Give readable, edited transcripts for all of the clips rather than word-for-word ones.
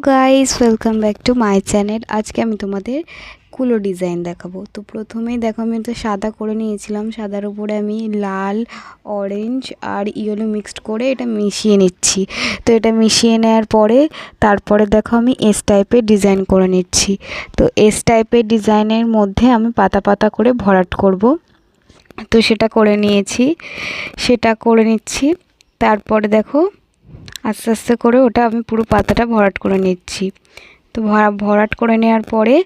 Guys, welcome back to my channel. আজকে আমি তোমাদের কুলো ডিজাইন দেখাবো। তো প্রথমেই দেখো, আমি তো সাদা করে নিয়েছিলাম। সাদার উপরে আমি লাল, অরেঞ্জ আর ইয়েলো মিক্সড করে এটা মিশিয়ে নিচ্ছি। তো এটা মিশিয়ে নেওয়ার পরে তারপরে দেখো আমি এস টাইপের ডিজাইন করে নিচ্ছি। তো এস টাইপের ডিজাইনের মধ্যে আমি পাতা পাতা করে ভরাট করব। তো সেটা করে নিচ্ছি। তারপরে দেখো আস্তে আস্তে করে ওটা আমি পুরো পাতাটা ভরাট করে নিচ্ছি। তো ভরাট করে নেওয়ার পরে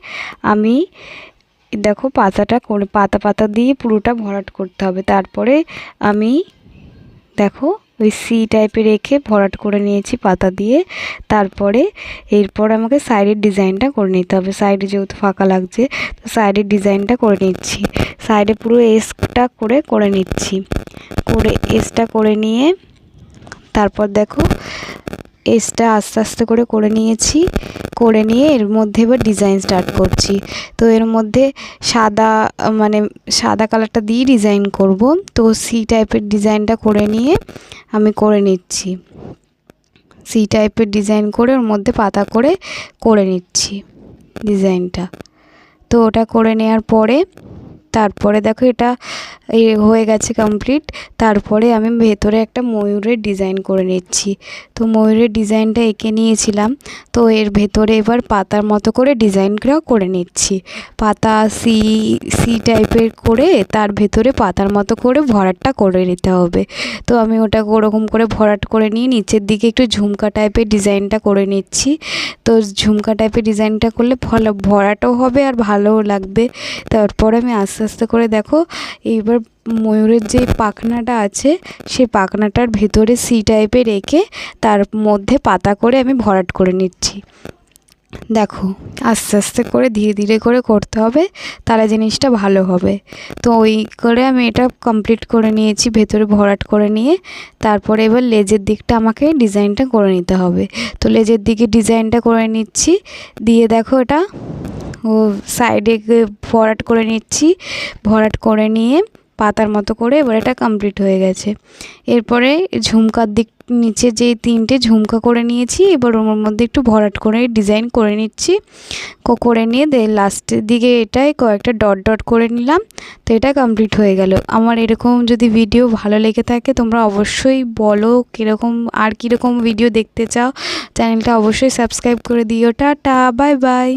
আমি দেখো পাতা পাতা দিয়ে পুরোটা ভরাট করতে হবে। তারপরে আমি দেখো ওই সি টাইপের রেখে ভরাট করে নিয়েছি পাতা দিয়ে। তারপরে এরপর আমাকে সাইডের ডিজাইনটা করে নিতে হবে। সাইডে যেহেতু ফাঁকা লাগছে, তো সাইডের ডিজাইনটা করে নিচ্ছি। সাইডে পুরো এসটা করে নিচ্ছি। এসটা করে নিয়ে তারপর দেখো এসটা আস্তে আস্তে করে নিয়ে এর মধ্যে এবার ডিজাইন স্টার্ট করছি। তো এর মধ্যে সাদা কালারটা দিয়ে ডিজাইন করব। তো সি টাইপের ডিজাইনটা আমি করে নিচ্ছি। সি টাইপের ডিজাইন করে ওর মধ্যে পাতা করে নিচ্ছি ডিজাইনটা। তো ওটা করে নেওয়ার পরে তারপরে দেখো এটা হয়ে গেছে কমপ্লিট। তারপরে আমি ভেতরে একটা ময়ূরের ডিজাইন করে নিচ্ছি। তো ময়ূরের ডিজাইনটা এঁকে নিয়েছিলাম। তো এর ভেতরে এবার পাতার মতো করে ডিজাইনটাও করে নিচ্ছি। পাতা সি টাইপের করে তার ভেতরে পাতার মতো করে ভরাটটা করে নিতে হবে। তো আমি ওটা ওরকম করে ভরাট করে নিয়ে নিচের দিকে একটু ঝুমকা টাইপের ডিজাইনটা করে নিচ্ছি। তো ঝুমকা টাইপের ডিজাইনটা করলে ভরাটও হবে আর ভালোও লাগবে। তারপরে আমি আস্তে আস্তে করে দেখো এইবার ময়ূরের যে পাখনাটা আছে সেই পাখনাটার ভেতরে সি টাইপের রেখে তার মধ্যে পাতা করে আমি ভরাট করে নিচ্ছি। দেখো আস্তে আস্তে করে ধীরে ধীরে করে করতে হবে, তাহলে জিনিসটা ভালো হবে। তো ওই করে আমি এটা কমপ্লিট করে নিয়েছি ভেতরে ভরাট করে নিয়ে। তারপরে এবার লেজের দিকটা আমাকে ডিজাইনটা করে নিতে হবে। তো লেজের দিকে ডিজাইনটা করে নিচ্ছি। দিয়ে দেখো এটা সাইডে ভরাট করে নিচ্ছি। ভরাট করে নিয়ে পাতার মতো করে এবার এটা কমপ্লিট হয়ে গেছে। এরপরে ঝুমকার দিক নিচে যে 3টে ঝুমকা করে নিয়েছি, এবার ওর মধ্যে একটু ভরাট করে ডিজাইন করে নিচ্ছি। করে নিয়ে লাস্টের দিকে এটাই কয়েকটা ডট ডট করে নিলাম। তো এটা কমপ্লিট হয়ে গেল। আমার এরকম যদি ভিডিও ভালো লেগে থাকে তোমরা অবশ্যই বলো কীরকম ভিডিও দেখতে চাও। চ্যানেলটা অবশ্যই সাবস্ক্রাইব করে দিও। Tata, bye bye.